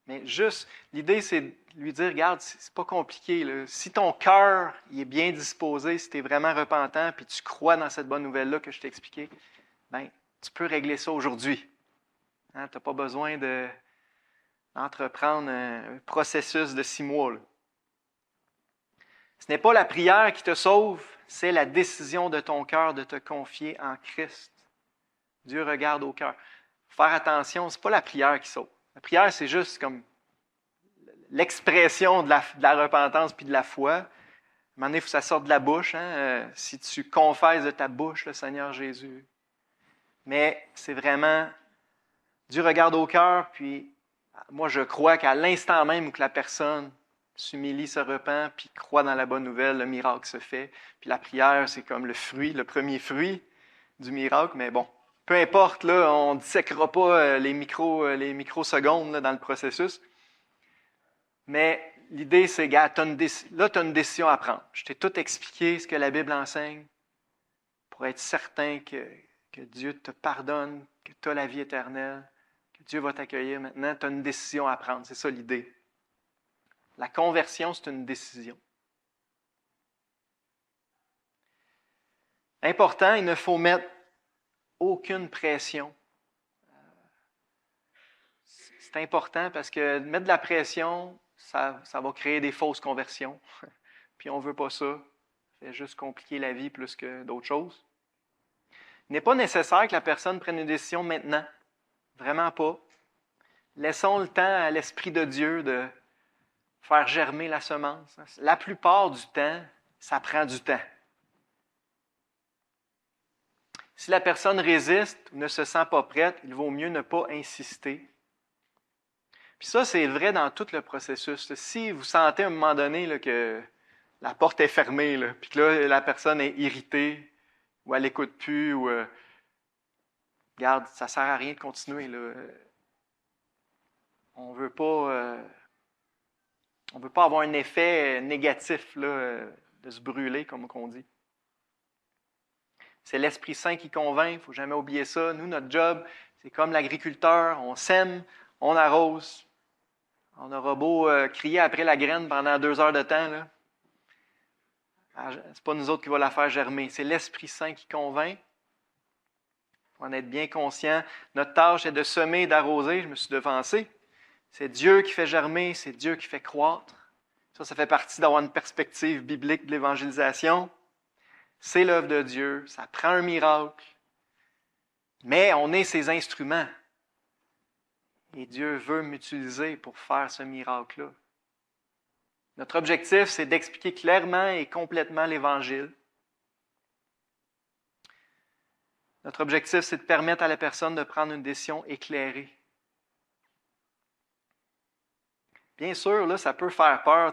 Mais juste, l'idée, c'est de lui dire « Regarde, c'est pas compliqué. Là. Si ton cœur il est bien disposé, si tu es vraiment repentant, puis tu crois dans cette bonne nouvelle-là que je t'ai expliquée, bien, tu peux régler ça aujourd'hui. Hein, tu n'as pas besoin d'entreprendre un processus de 6 mois. Là. Ce n'est pas la prière qui te sauve, c'est la décision de ton cœur de te confier en Christ. Dieu regarde au cœur. Faire attention, ce n'est pas la prière qui sauve. La prière, c'est juste comme l'expression de la repentance puis de la foi. À un moment donné, il faut que ça sorte de la bouche. Hein? Si tu confesses de ta bouche le Seigneur Jésus. Mais c'est vraiment, Dieu regarde au cœur, puis moi je crois qu'à l'instant même où que la personne s'humilie, se repent, puis croit dans la bonne nouvelle, le miracle se fait. Puis la prière, c'est comme le fruit, le premier fruit du miracle. Mais bon, peu importe, là, on ne disséquera pas les microsecondes là, dans le processus. Mais l'idée, c'est, gars, tu as une décision à prendre. Je t'ai tout expliqué ce que la Bible enseigne pour être certain que Dieu te pardonne, que tu as la vie éternelle, que Dieu va t'accueillir. Maintenant, tu as une décision à prendre. C'est ça l'idée. La conversion, c'est une décision. Important, il ne faut mettre aucune pression. C'est important parce que mettre de la pression, ça va créer des fausses conversions. Puis on ne veut pas ça. Ça fait juste compliquer la vie plus que d'autres choses. Il n'est pas nécessaire que la personne prenne une décision maintenant. Vraiment pas. Laissons le temps à l'Esprit de Dieu de faire germer la semence. La plupart du temps, ça prend du temps. Si la personne résiste ou ne se sent pas prête, il vaut mieux ne pas insister. Puis ça, c'est vrai dans tout le processus. Si vous sentez à un moment donné là, que la porte est fermée, là, puis que là, la personne est irritée, ou elle n'écoute plus, ou regarde, ça ne sert à rien de continuer. Là. On ne veut pas avoir un effet négatif là, de se brûler, comme on dit. C'est l'Esprit Saint qui convainc, il ne faut jamais oublier ça. Nous, notre job, c'est comme l'agriculteur, on sème, on arrose. On aura beau crier après la graine pendant 2 heures de temps, là. C'est pas nous autres qui va la faire germer, c'est l'Esprit Saint qui convainc. Il faut en être bien conscient. Notre tâche est de semer et d'arroser, je me suis devancé. C'est Dieu qui fait germer, c'est Dieu qui fait croître. Ça fait partie d'avoir une perspective biblique de l'évangélisation. C'est l'œuvre de Dieu, ça prend un miracle. Mais on est ses instruments. Et Dieu veut m'utiliser pour faire ce miracle-là. Notre objectif, c'est d'expliquer clairement et complètement l'Évangile. Notre objectif, c'est de permettre à la personne de prendre une décision éclairée. Bien sûr, là, ça peut faire peur.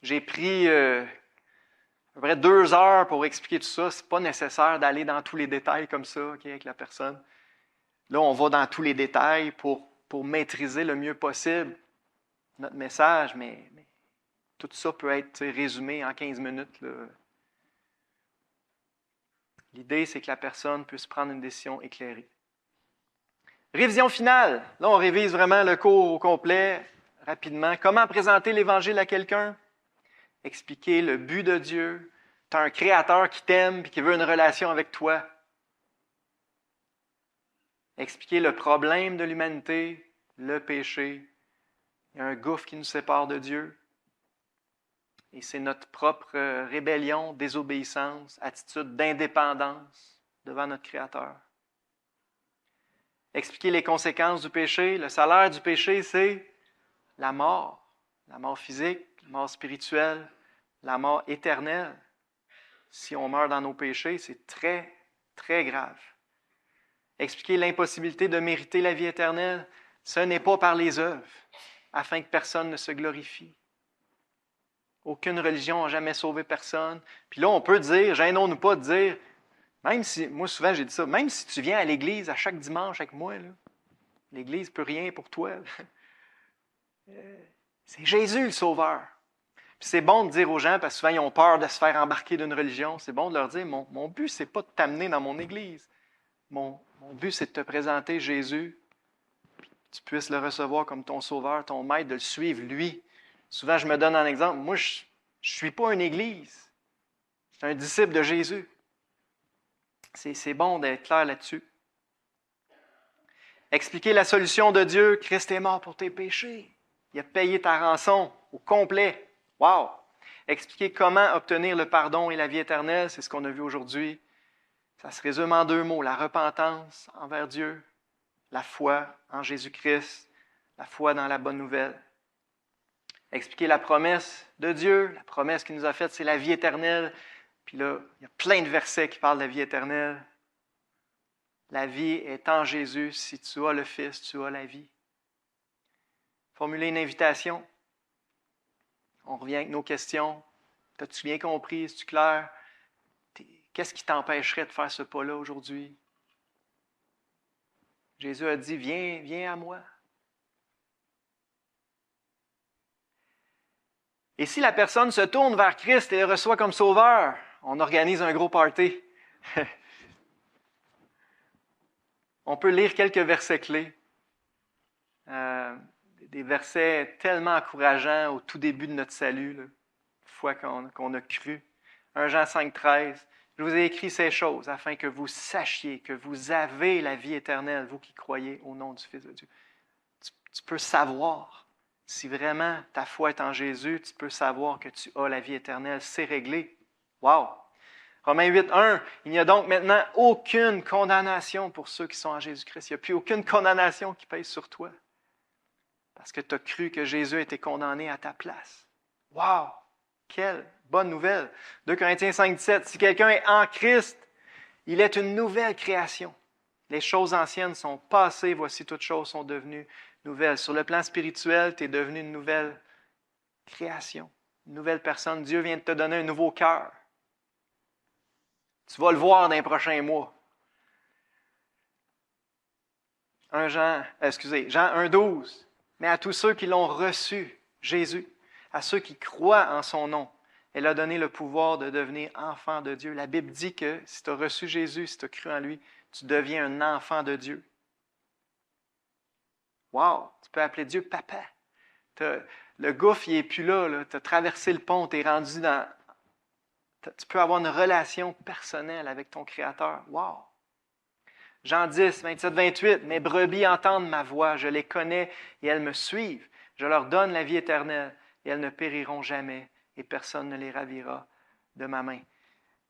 J'ai pris à peu près 2 heures pour expliquer tout ça. Ce n'est pas nécessaire d'aller dans tous les détails comme ça avec la personne. Là, on va dans tous les détails pour maîtriser le mieux possible notre message, mais tout ça peut être résumé en 15 minutes. Là. L'idée, c'est que la personne puisse prendre une décision éclairée. Révision finale. Là, on révise vraiment le cours au complet, rapidement. Comment présenter l'Évangile à quelqu'un? Expliquer le but de Dieu. Tu as un Créateur qui t'aime et qui veut une relation avec toi. Expliquer le problème de l'humanité, le péché. Il y a un gouffre qui nous sépare de Dieu. Et c'est notre propre rébellion, désobéissance, attitude d'indépendance devant notre Créateur. Expliquer les conséquences du péché. Le salaire du péché, c'est la mort physique, la mort spirituelle, la mort éternelle. Si on meurt dans nos péchés, c'est très, très grave. Expliquer l'impossibilité de mériter la vie éternelle, ce n'est pas par les œuvres, afin que personne ne se glorifie. Aucune religion n'a jamais sauvé personne. Puis là, on peut dire, gênons-nous pas de dire, même si, moi souvent j'ai dit ça, même si tu viens à l'église à chaque dimanche avec moi, là, l'église ne peut rien pour toi. C'est Jésus le sauveur. Puis c'est bon de dire aux gens, parce que souvent ils ont peur de se faire embarquer d'une religion, c'est bon de leur dire, mon but, c'est pas de t'amener dans mon église. Mon but, c'est de te présenter Jésus, puis que tu puisses le recevoir comme ton sauveur, ton maître, de le suivre, lui. Souvent, je me donne un exemple. Moi, je ne suis pas une église. Je suis un disciple de Jésus. C'est bon d'être clair là-dessus. Expliquer la solution de Dieu. Christ est mort pour tes péchés. Il a payé ta rançon au complet. Wow! Expliquer comment obtenir le pardon et la vie éternelle, c'est ce qu'on a vu aujourd'hui. Ça se résume en 2 mots, la repentance envers Dieu, la foi en Jésus-Christ, la foi dans la bonne nouvelle. Expliquer la promesse de Dieu, la promesse qu'il nous a faite, c'est la vie éternelle. Puis là, il y a plein de versets qui parlent de la vie éternelle. La vie est en Jésus. Si tu as le Fils, tu as la vie. Formuler une invitation. On revient avec nos questions. T'as-tu bien compris? Es-tu clair? Qu'est-ce qui t'empêcherait de faire ce pas-là aujourd'hui? Jésus a dit, viens à moi. Et si la personne se tourne vers Christ et le reçoit comme sauveur, on organise un gros party. On peut lire quelques versets clés. Des versets tellement encourageants au tout début de notre salut, là, une fois qu'on a cru. 1 Jean 5,13. Je vous ai écrit ces choses afin que vous sachiez que vous avez la vie éternelle, vous qui croyez au nom du Fils de Dieu. Tu peux savoir, si vraiment ta foi est en Jésus, tu peux savoir que tu as la vie éternelle. C'est réglé. Wow! Romains 8,1, il n'y a donc maintenant aucune condamnation pour ceux qui sont en Jésus-Christ. Il n'y a plus aucune condamnation qui pèse sur toi. Parce que tu as cru que Jésus a été condamné à ta place. Wow! Quelle bonne nouvelle! 2 Corinthiens 5,17, si quelqu'un est en Christ, il est une nouvelle création. Les choses anciennes sont passées, voici toutes choses sont devenues nouvelles. Sur le plan spirituel, tu es devenu une nouvelle création, une nouvelle personne. Dieu vient de te donner un nouveau cœur. Tu vas le voir dans les prochains mois. Jean 1,12. Mais à tous ceux qui l'ont reçu, Jésus, à ceux qui croient en son nom, elle a donné le pouvoir de devenir enfant de Dieu. La Bible dit que si tu as reçu Jésus, si tu as cru en lui, tu deviens un enfant de Dieu. Wow! Tu peux appeler Dieu papa. Le gouffre, il n'est plus là. Tu as traversé le pont, tu es rendu dans... Tu peux avoir une relation personnelle avec ton Créateur. Wow! Jean 10, 27, 28. Mes brebis entendent ma voix, je les connais et elles me suivent. Je leur donne la vie éternelle et elles ne périront jamais et personne ne les ravira de ma main.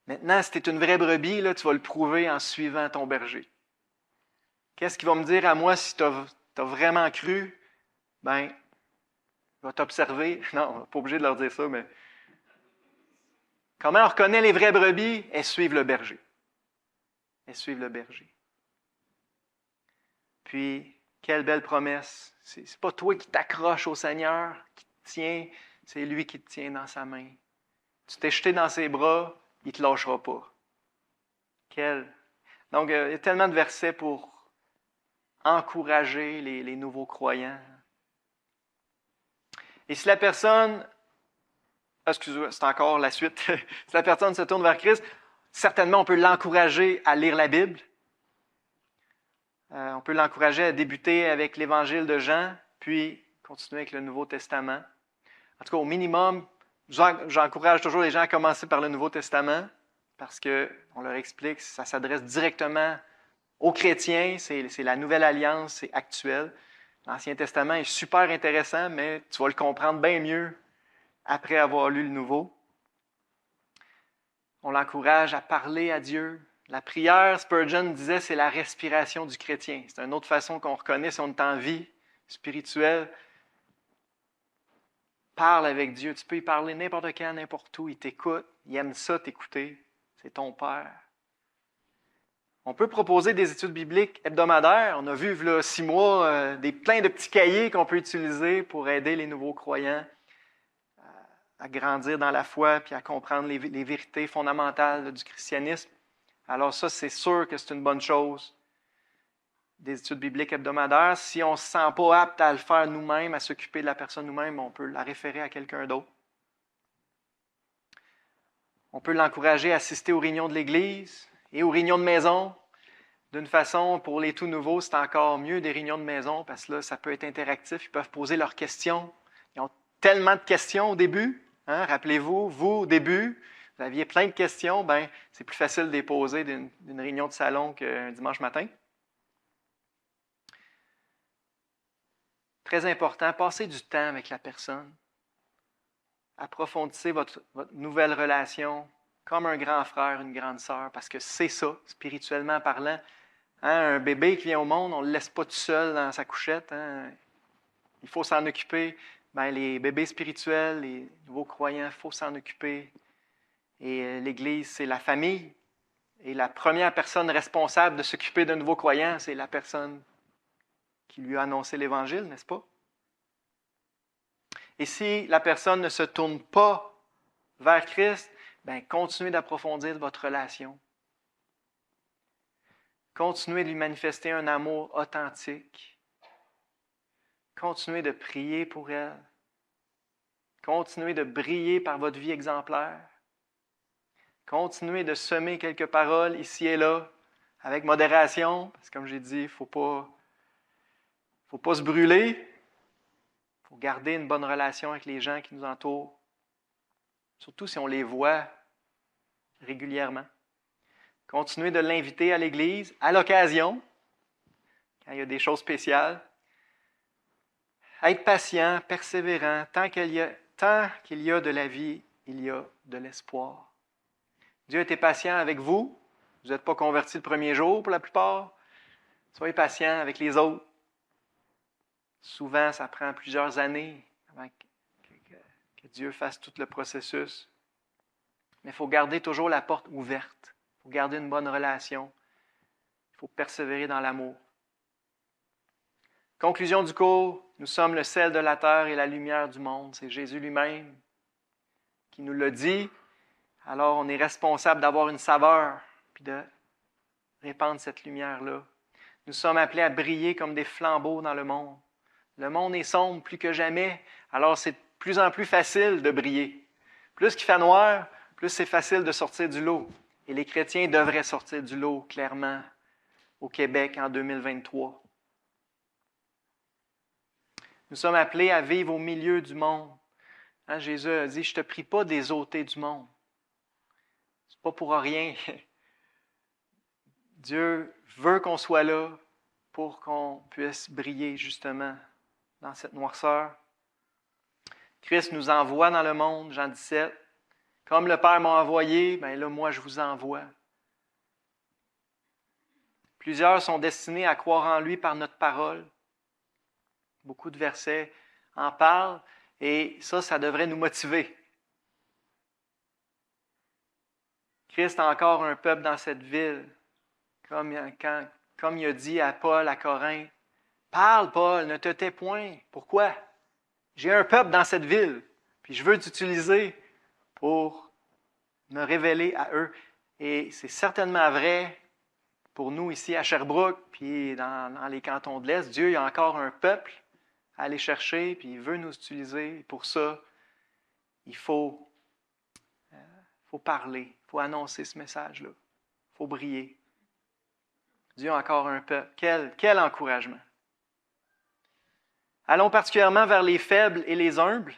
Maintenant, si tu es une vraie brebis, là, tu vas le prouver en suivant ton berger. Qu'est-ce qu'il va me dire à moi si tu as vraiment cru? Ben, il va t'observer. Non, pas obligé de leur dire ça, mais comment on reconnaît les vraies brebis? Elles suivent le berger. Elles suivent le berger. Puis, quelle belle promesse. C'est pas toi qui t'accroches au Seigneur, qui te tient, c'est lui qui te tient dans sa main. Tu t'es jeté dans ses bras, il ne te lâchera pas. Donc, il y a tellement de versets pour encourager les nouveaux croyants. Et si la personne, excusez-moi, c'est encore la suite, si la personne se tourne vers Christ, certainement on peut l'encourager à lire la Bible. On peut l'encourager à débuter avec l'Évangile de Jean, puis continuer avec le Nouveau Testament. En tout cas, au minimum, j'encourage toujours les gens à commencer par le Nouveau Testament, parce qu'on leur explique que ça s'adresse directement aux chrétiens, c'est la nouvelle alliance, c'est actuel. L'Ancien Testament est super intéressant, mais tu vas le comprendre bien mieux après avoir lu le Nouveau. On l'encourage à parler à Dieu. La prière, Spurgeon disait, c'est la respiration du chrétien. C'est une autre façon qu'on reconnaît si on est en vie spirituelle. Parle avec Dieu. Tu peux y parler n'importe quand, n'importe où. Il t'écoute. Il aime ça, t'écouter. C'est ton Père. On peut proposer des études bibliques hebdomadaires. On a vu, il y a 6 mois, plein de petits cahiers qu'on peut utiliser pour aider les nouveaux croyants à grandir dans la foi puis à comprendre les vérités fondamentales du christianisme. Alors ça, c'est sûr que c'est une bonne chose. Des études bibliques hebdomadaires. Si on ne se sent pas apte à le faire nous-mêmes, à s'occuper de la personne nous-mêmes, on peut la référer à quelqu'un d'autre. On peut l'encourager à assister aux réunions de l'Église et aux réunions de maison. D'une façon, pour les tout nouveaux, c'est encore mieux des réunions de maison parce que là, ça peut être interactif. Ils peuvent poser leurs questions. Ils ont tellement de questions au début. Hein? Rappelez-vous, vous, au début, vous aviez plein de questions. C'est plus facile de les poser d'une réunion de salon qu'un dimanche matin. Très important, passez du temps avec la personne. Approfondissez votre nouvelle relation comme un grand frère, une grande sœur, parce que c'est ça, spirituellement parlant. Hein, un bébé qui vient au monde, on ne le laisse pas tout seul dans sa couchette. Hein. Il faut s'en occuper. Ben, les bébés spirituels, les nouveaux croyants, il faut s'en occuper. Et l'Église, c'est la famille. Et la première personne responsable de s'occuper d'un nouveau croyant, c'est la personne qui lui a annoncé l'Évangile, n'est-ce pas? Et si la personne ne se tourne pas vers Christ, bien, continuez d'approfondir votre relation. Continuez de lui manifester un amour authentique. Continuez de prier pour elle. Continuez de briller par votre vie exemplaire. Continuez de semer quelques paroles ici et là, avec modération, parce que comme j'ai dit, il ne faut pas se brûler. Il faut garder une bonne relation avec les gens qui nous entourent, surtout si on les voit régulièrement. Continuez de l'inviter à l'Église, à l'occasion, quand il y a des choses spéciales. Être patient, persévérant, tant qu'il y a de la vie, il y a de l'espoir. Dieu était patient avec vous. Vous n'êtes pas convertis le premier jour pour la plupart. Soyez patient avec les autres. Souvent, ça prend plusieurs années avant que Dieu fasse tout le processus. Mais il faut garder toujours la porte ouverte. Il faut garder une bonne relation. Il faut persévérer dans l'amour. Conclusion du cours, nous sommes le sel de la terre et la lumière du monde. C'est Jésus lui-même qui nous l'a dit. Alors, on est responsable d'avoir une saveur puis de répandre cette lumière-là. Nous sommes appelés à briller comme des flambeaux dans le monde. Le monde est sombre plus que jamais, alors c'est de plus en plus facile de briller. Plus qu'il fait noir, plus c'est facile de sortir du lot. Et les chrétiens devraient sortir du lot, clairement, au Québec en 2023. Nous sommes appelés à vivre au milieu du monde. Hein, Jésus a dit, « Je ne te prie pas des ôtés du monde. » Ce n'est pas pour rien. Dieu veut qu'on soit là pour qu'on puisse briller justement dans cette noirceur. Christ nous envoie dans le monde, Jean 17. Comme le Père m'a envoyé, bien là, moi, je vous envoie. Plusieurs sont destinés à croire en lui par notre parole. Beaucoup de versets en parlent et ça devrait nous motiver. Christ a encore un peuple dans cette ville, comme il a dit à Paul à Corinthe. Parle, Paul, ne te tais point. Pourquoi? J'ai un peuple dans cette ville, puis je veux t'utiliser pour me révéler à eux. Et c'est certainement vrai pour nous ici à Sherbrooke, puis dans les cantons de l'Est. Dieu, il y a encore un peuple à aller chercher, puis il veut nous utiliser. Pour ça, il faut parler, il faut annoncer ce message-là. Il faut briller. Dieu a encore un peuple. Quel encouragement! Allons particulièrement vers les faibles et les humbles.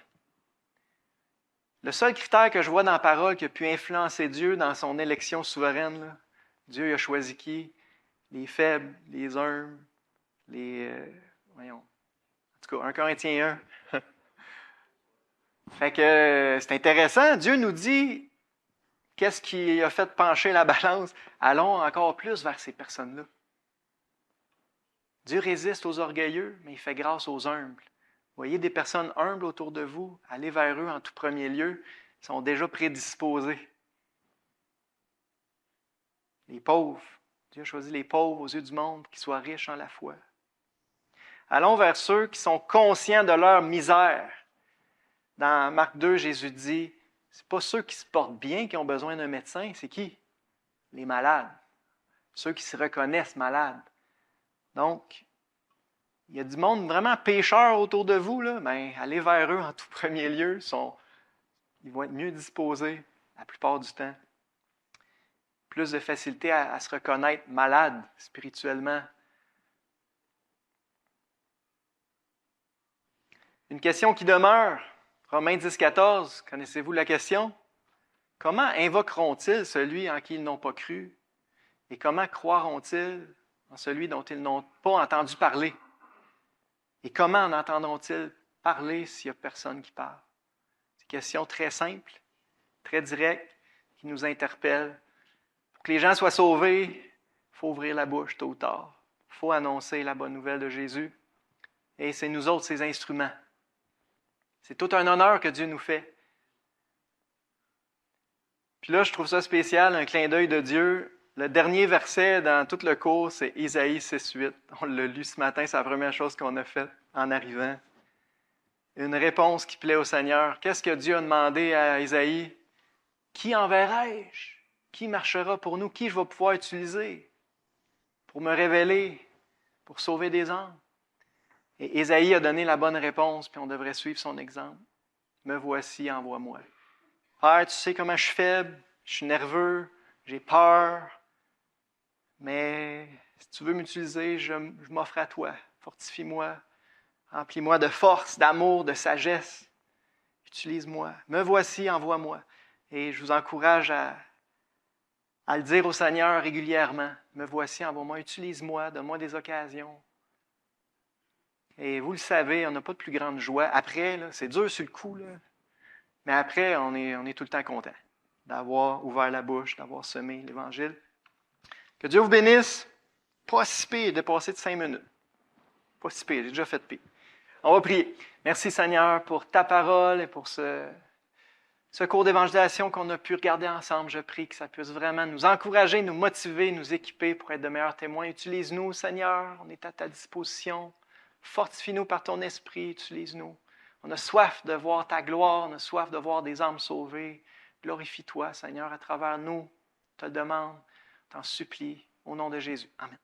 Le seul critère que je vois dans la parole qui a pu influencer Dieu dans son élection souveraine, là, Dieu a choisi qui? Les faibles, les humbles, en tout cas, 1 Corinthiens 1. Fait que c'est intéressant. Dieu nous dit qu'est-ce qui a fait pencher la balance. Allons encore plus vers ces personnes-là. Dieu résiste aux orgueilleux, mais il fait grâce aux humbles. Voyez des personnes humbles autour de vous, allez vers eux en tout premier lieu, ils sont déjà prédisposés. Les pauvres, Dieu a choisi les pauvres aux yeux du monde, qui soient riches en la foi. Allons vers ceux qui sont conscients de leur misère. Dans Marc 2, Jésus dit, ce n'est pas ceux qui se portent bien qui ont besoin d'un médecin, c'est qui? Les malades. Ceux qui se reconnaissent malades. Donc, il y a du monde vraiment pécheur autour de vous, là, ben, allez vers eux en tout premier lieu. Ils vont être mieux disposés la plupart du temps. Plus de facilité à se reconnaître malade spirituellement. Une question qui demeure, Romains 10, 14, connaissez-vous la question? Comment invoqueront-ils celui en qui ils n'ont pas cru? Et comment croiront-ils en celui dont ils n'ont pas entendu parler? Et comment en entendront-ils parler s'il n'y a personne qui parle? C'est une question très simple, très directe. qui nous interpelle. Pour que les gens soient sauvés, il faut ouvrir la bouche tôt ou tard. Il faut annoncer la bonne nouvelle de Jésus. Et c'est nous autres, ces instruments. C'est tout un honneur que Dieu nous fait. Puis là, je trouve ça spécial, un clin d'œil de Dieu. Le dernier verset dans tout le cours, c'est Isaïe 6,8. On l'a lu ce matin, c'est la première chose qu'on a faite en arrivant. Une réponse qui plaît au Seigneur. Qu'est-ce que Dieu a demandé à Isaïe? Qui enverrai-je? Qui marchera pour nous? Qui je vais pouvoir utiliser pour me révéler, pour sauver des âmes? Et Isaïe a donné la bonne réponse, puis on devrait suivre son exemple. Me voici, envoie-moi. Père, tu sais comment je suis faible, je suis nerveux, j'ai peur, mais si tu veux m'utiliser, je m'offre à toi. Fortifie-moi, remplis-moi de force, d'amour, de sagesse. Utilise-moi. Me voici, envoie-moi. Et je vous encourage à le dire au Seigneur régulièrement. Me voici, envoie-moi, utilise-moi, donne-moi des occasions. Et vous le savez, on n'a pas de plus grande joie. Après, là, c'est dur sur le coup, là. Mais après, on est tout le temps content d'avoir ouvert la bouche, d'avoir semé l'Évangile. Que Dieu vous bénisse. Pas si pire de passer de 5 minutes. Pas si pire, j'ai déjà fait pire. On va prier. Merci Seigneur pour ta parole et pour ce cours d'évangélisation qu'on a pu regarder ensemble. Je prie que ça puisse vraiment nous encourager, nous motiver, nous équiper pour être de meilleurs témoins. Utilise-nous, Seigneur. On est à ta disposition. Fortifie-nous par ton esprit. Utilise-nous. On a soif de voir ta gloire. On a soif de voir des âmes sauvées. Glorifie-toi, Seigneur, à travers nous. On te le demande. T'en supplie. Au nom de Jésus. Amen.